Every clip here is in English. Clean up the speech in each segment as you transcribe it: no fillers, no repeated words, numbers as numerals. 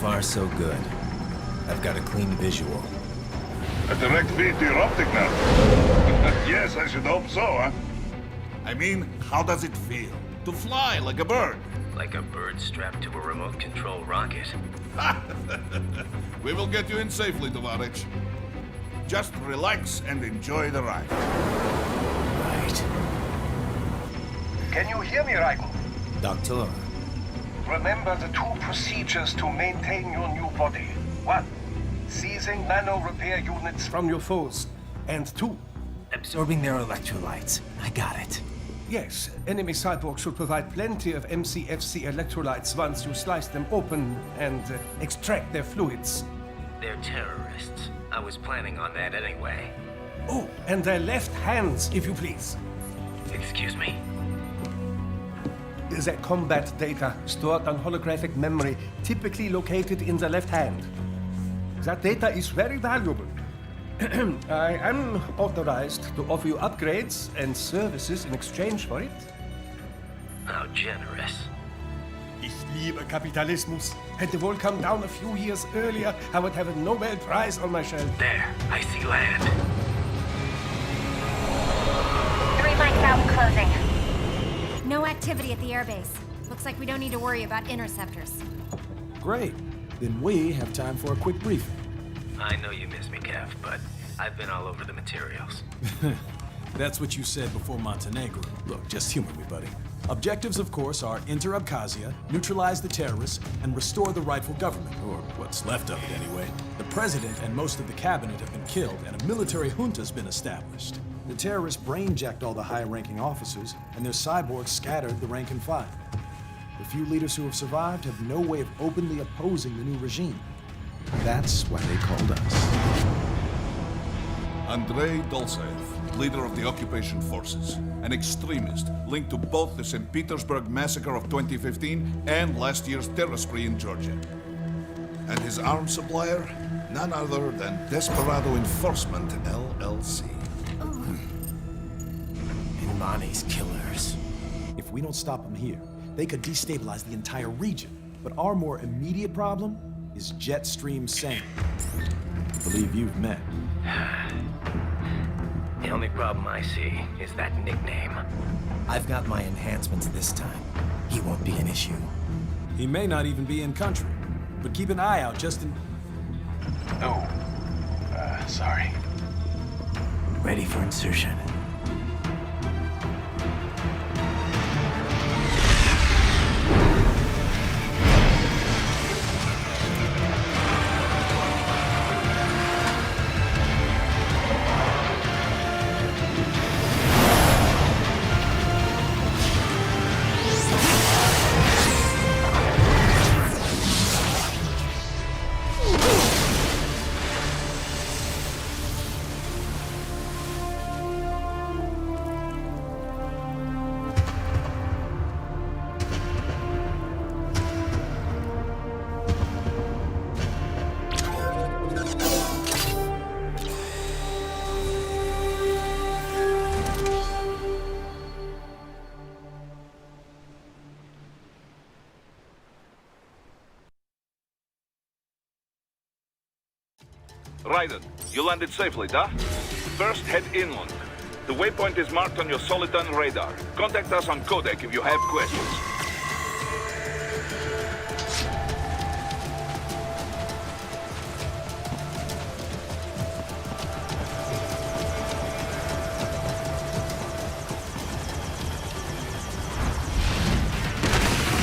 far, so good. I've got a clean visual. A direct feed to your optic nerve. Yes, I should hope so, huh? I mean, how does it feel? To fly like a bird? Like a bird strapped to a remote control rocket. We will get you in safely, Tovarich. Just relax and enjoy the ride. Right. Can you hear me, Raiden? Doctor. Remember the two procedures to maintain your new body. 1. Seizing nano repair units from your foes. And 2. Absorbing their electrolytes. I got it. Yes, enemy cyborgs should provide plenty of MCFC electrolytes once you slice them open and extract their fluids. They're terrorists. I was planning on that anyway. Oh, and their left hands, if you please. Excuse me? The combat data stored on holographic memory, typically located in the left hand. That data is very valuable. I am authorized to offer you upgrades and services in exchange for it. How generous. Ich liebe Kapitalismus. Had the war come down a few years earlier, I would have a Nobel Prize on my shelf. There, I see land. 3 mics out and closing. No activity at the airbase. Looks like we don't need to worry about interceptors. Great. Then we have time for a quick briefing. I know you miss me, Kev, but I've been all over the materials. That's what you said before Montenegro. Look, just humor me, buddy. Objectives, of course, are enter Abkhazia, neutralize the terrorists, and restore the rightful government, or what's left of it anyway. The president and most of the cabinet have been killed, and a military junta's been established. The terrorists brain-jacked all the high-ranking officers, and their cyborgs scattered the rank and file. The few leaders who have survived have no way of openly opposing the new regime. That's why they called us. Andrei Dolzaev, leader of the occupation forces, an extremist linked to both the St. Petersburg massacre of 2015 and last year's terror spree in Georgia. And his arms supplier, none other than Desperado Enforcement, LLC. Imani's killers. If we don't stop them here, they could destabilize the entire region. But our more immediate problem is Jetstream Sane. I believe you've met. The only problem I see is that nickname. I've got my enhancements this time. He won't be an issue. He may not even be in country, but keep an eye out just in... Oh, sorry. Ready for insertion. Raiden, you landed safely, da? First, head inland. The waypoint is marked on your Soliton radar. Contact us on Codec if you have questions.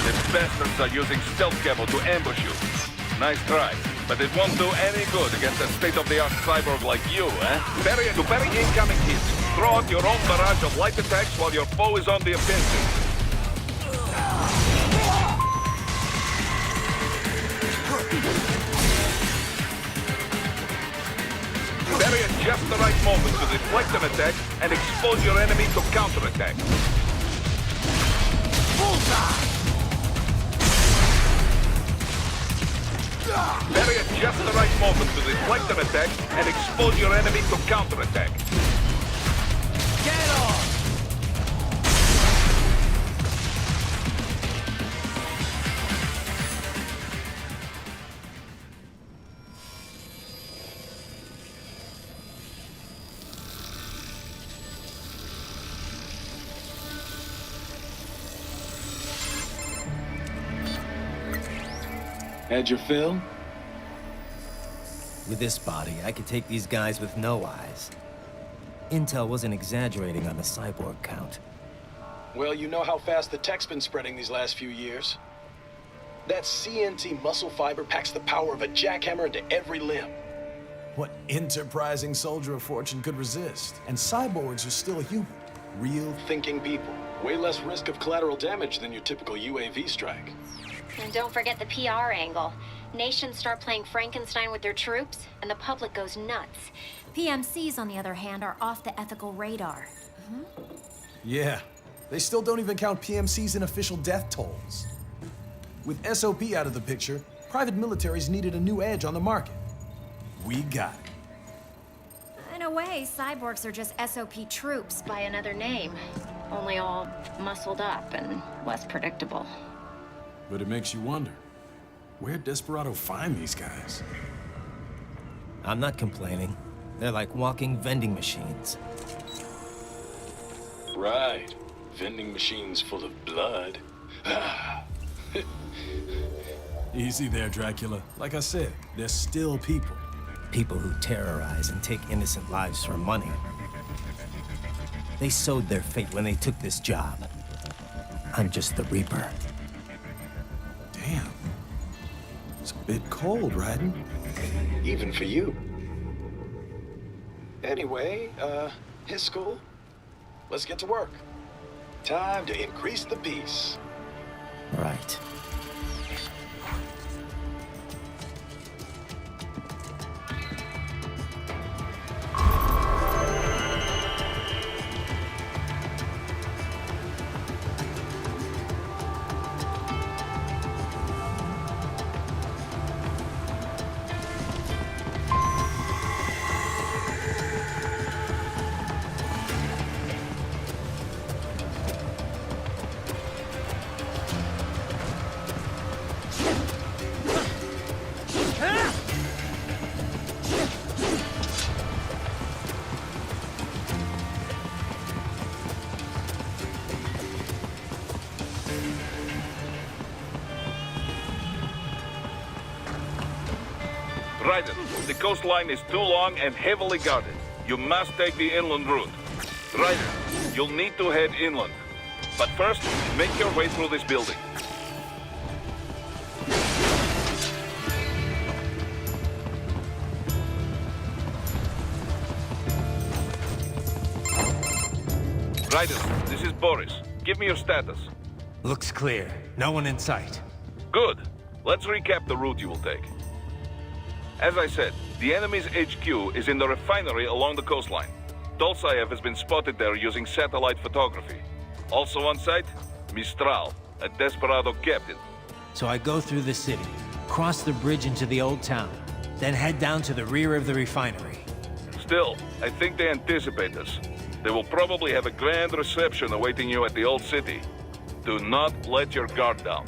The bastards are using stealth camo to ambush you. Nice try. But it won't do any good against a state-of-the-art cyborg like you, eh? To parry incoming hits, throw out your own barrage of light attacks while your foe is on the offensive. Parry at just the right moment to deflect an attack and expose your enemy to counterattack. Bullseye! Parry at just the right moment to deflect an attack and expose your enemy to counterattack. Get on! Had your fill? With this body, I could take these guys with no eyes. Intel wasn't exaggerating on the cyborg count. Well, you know how fast the tech's been spreading these last few years. That CNT muscle fiber packs the power of a jackhammer into every limb. What enterprising soldier of fortune could resist? And cyborgs are still human. Real. Thinking people. Way less risk of collateral damage than your typical UAV strike. And don't forget the PR angle. Nations start playing Frankenstein with their troops, and the public goes nuts. PMCs, on the other hand, are off the ethical radar. Yeah. They still don't even count PMCs in official death tolls. With SOP out of the picture, private militaries needed a new edge on the market. We got it. In a way, cyborgs are just SOP troops by another name. Only all muscled up and less predictable. But it makes you wonder, where'd Desperado find these guys? I'm not complaining. They're like walking vending machines. Right. Vending machines full of blood. Easy there, Dracula. Like I said, they're still people. People who terrorize and take innocent lives for money. They sowed their fate when they took this job. I'm just the Reaper. Damn. It's a bit cold, Raiden. Even for you. Anyway, his school. Let's get to work. Time to increase the peace. Right. Raiden, the coastline is too long and heavily guarded. You must take the inland route. Raiden, you'll need to head inland. But first, make your way through this building. Raiden, this is Boris. Give me your status. Looks clear. No one in sight. Good. Let's recap the route you will take. As I said, the enemy's HQ is in the refinery along the coastline. Dolsaev has been spotted there using satellite photography. Also on site, Mistral, a Desperado captain. So I go through the city, cross the bridge into the old town, then head down to the rear of the refinery. Still, I think they anticipate us. They will probably have a grand reception awaiting you at the old city. Do not let your guard down.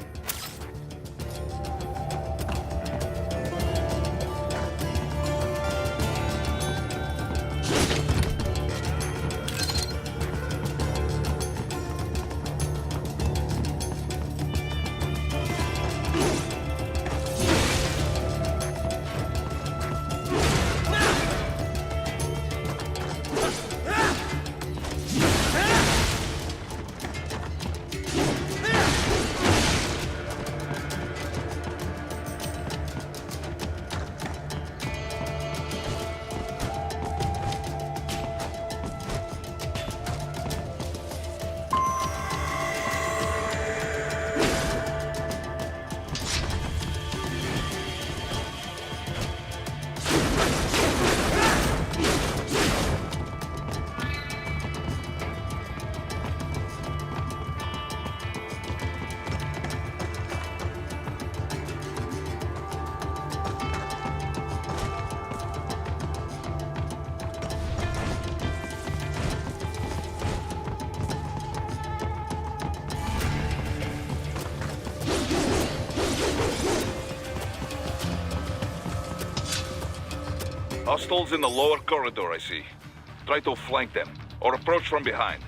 Hostiles in the lower corridor, I see. Try to flank them, or approach from behind.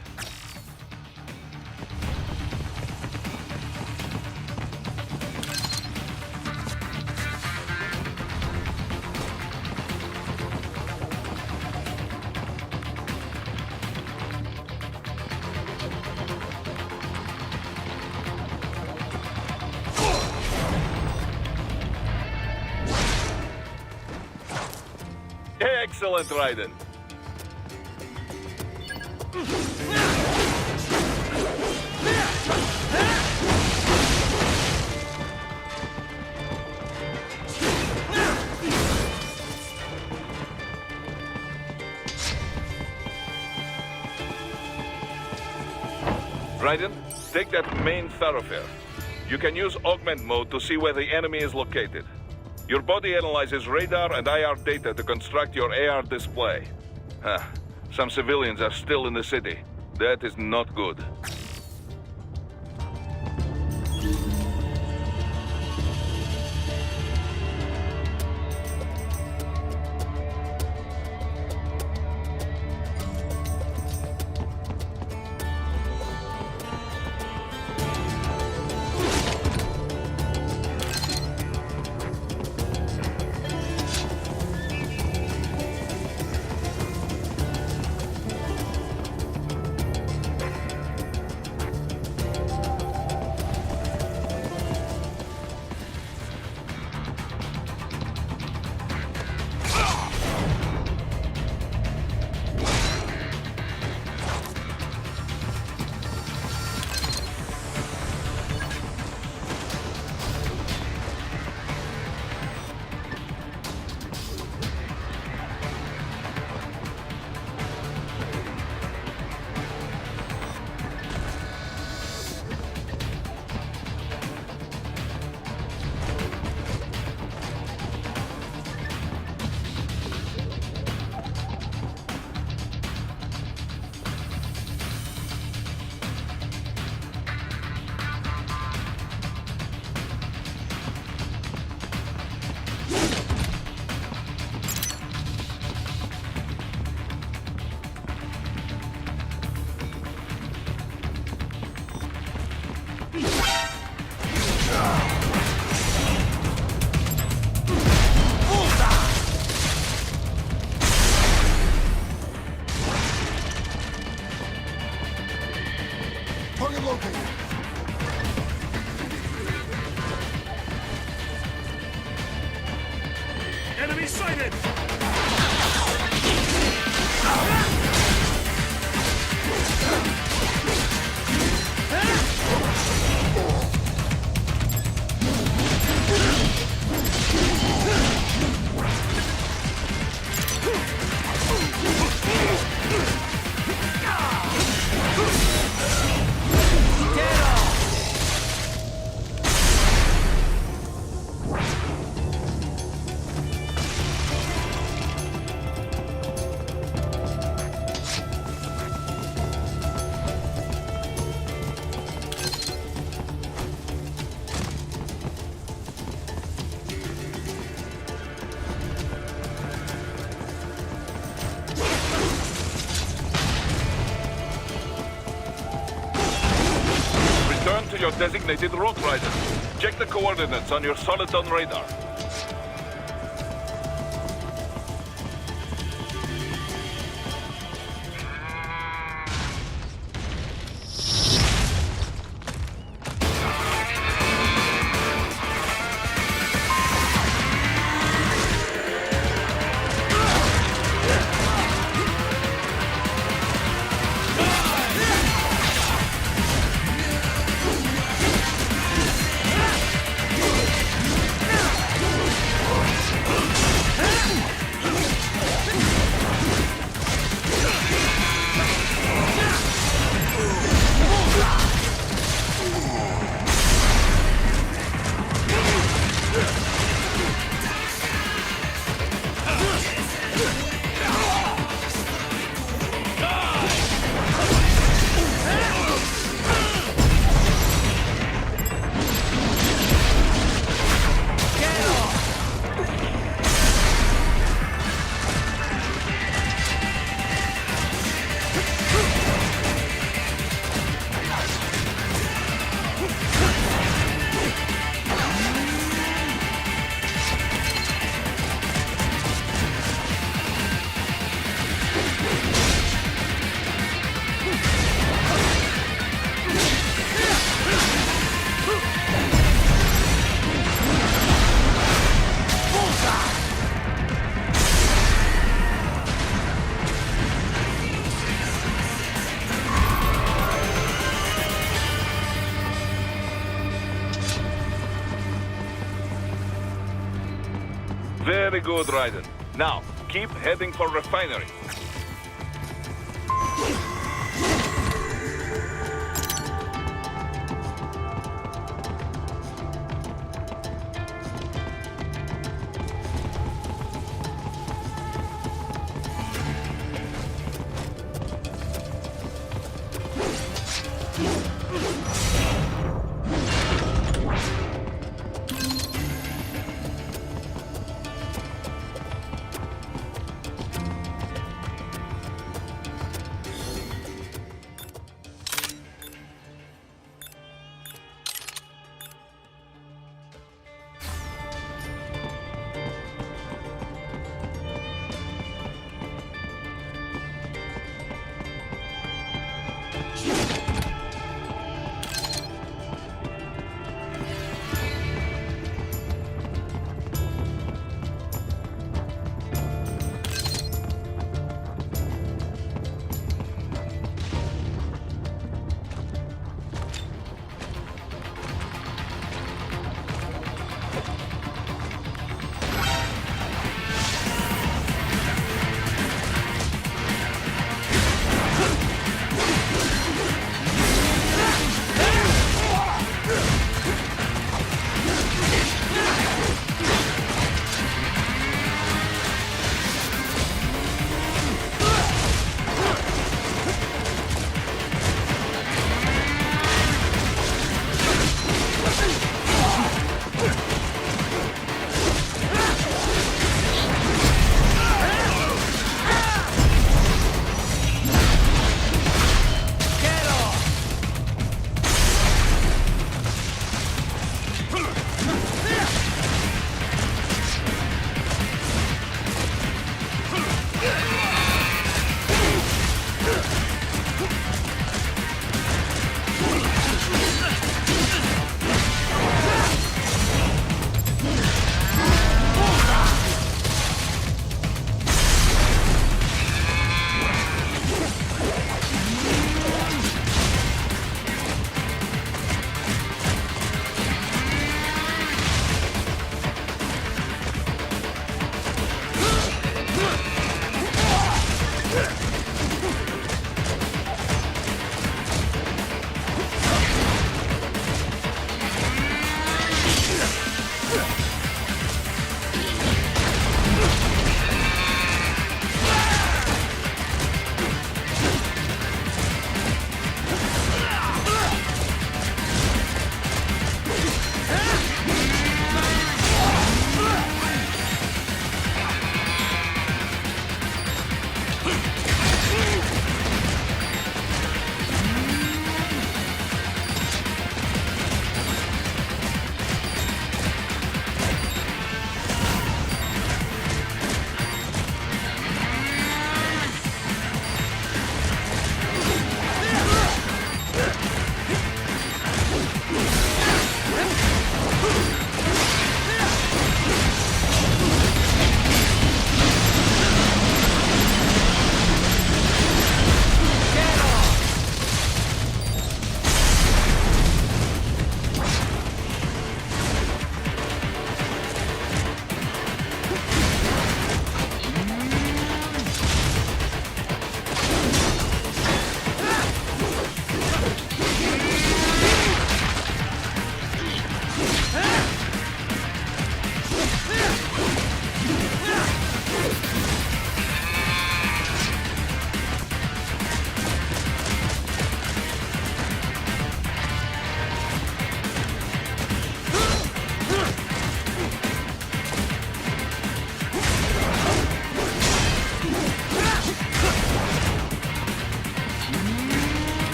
Excellent, Raiden. Raiden, take that main thoroughfare. You can use augment mode to see where the enemy is located. Your body analyzes radar and IR data to construct your AR display. Some civilians are still in the city. That is not good. Target located. Enemy sighted! Return to your designated route, Raiden. Check the coordinates on your Soliton radar. Very good, Raiden. Now, keep heading for refinery.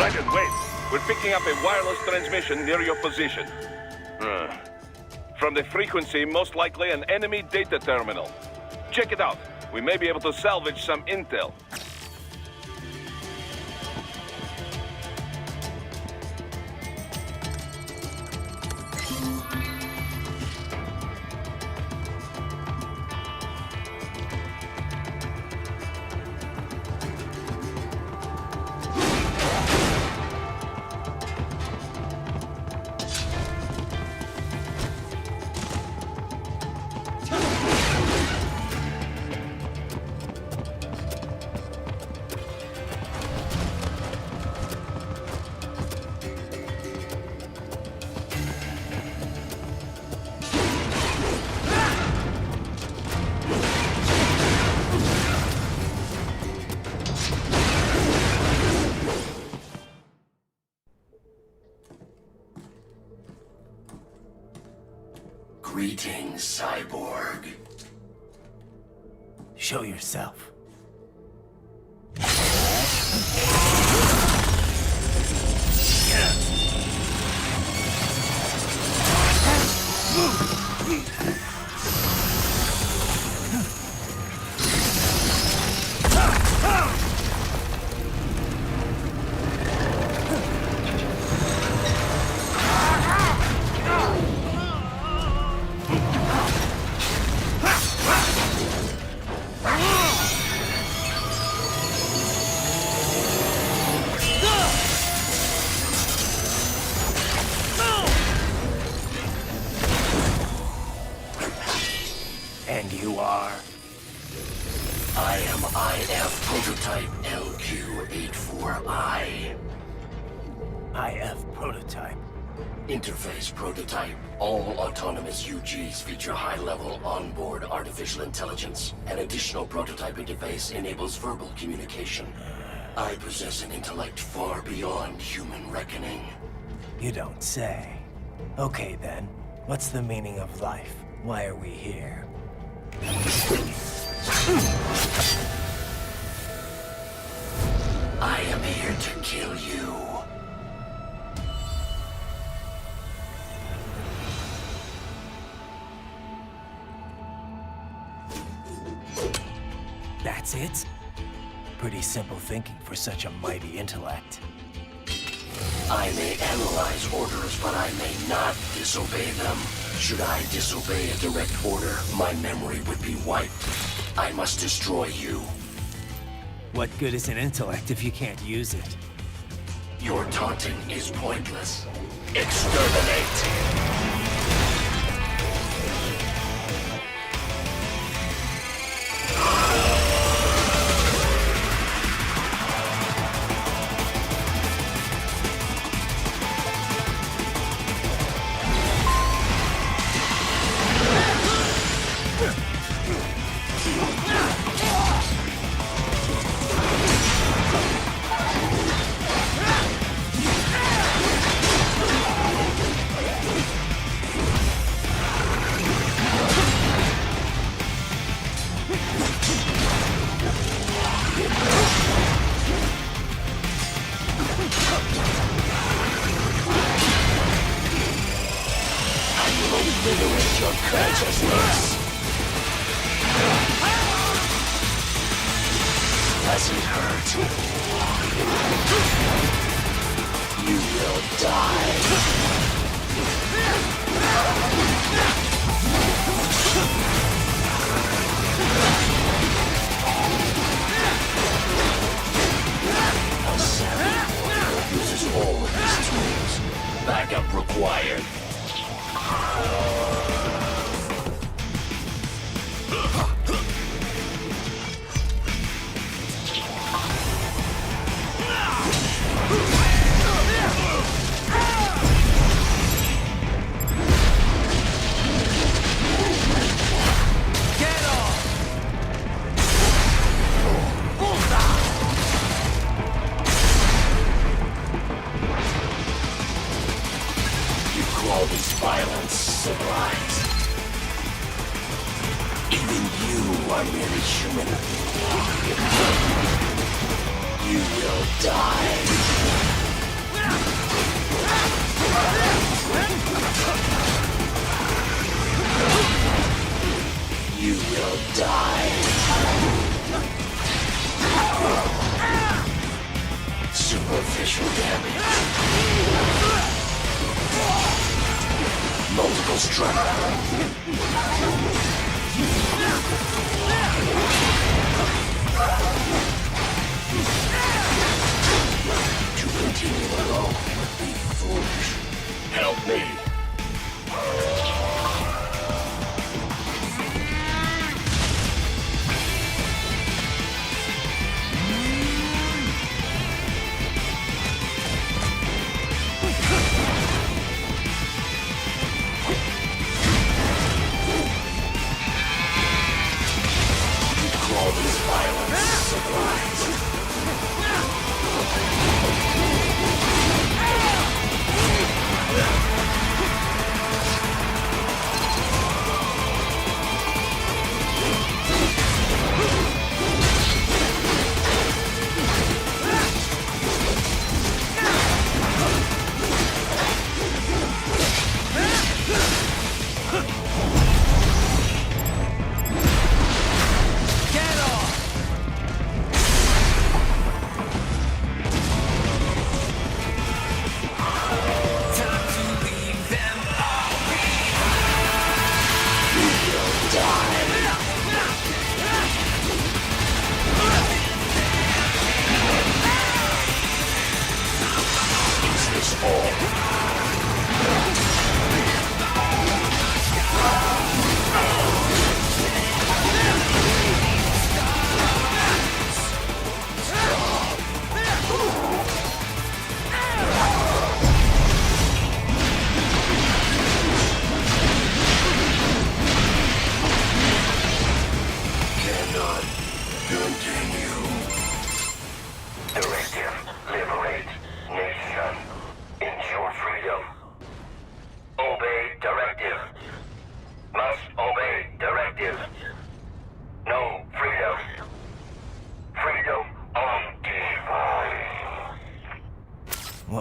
Raiden, wait. We're picking up a wireless transmission near your position. From the frequency, most likely an enemy data terminal. Check it out. We may be able to salvage some intel. Greetings, cyborg. Show yourself. And you are? I am IF Prototype LQ84I. IF Prototype. Interface Prototype. All autonomous UGs feature high-level onboard artificial intelligence. An additional prototype interface enables verbal communication. I possess an intellect far beyond human reckoning. You don't say. Okay then, what's the meaning of life? Why are we here? I am here to kill you. That's it? Pretty simple thinking for such a mighty intellect. I may analyze orders, but I may not disobey them. Should I disobey a direct order, my memory would be wiped. I must destroy you. What good is an intellect if you can't use it? Your taunting is pointless. Exterminate! Obliterate your consciousness. Does it hurt? You will die. A savage warrior uses all of his tools. Backup required. All this violence civilized. Even you are merely human. You will die.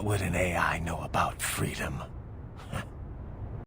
What would an AI know about freedom?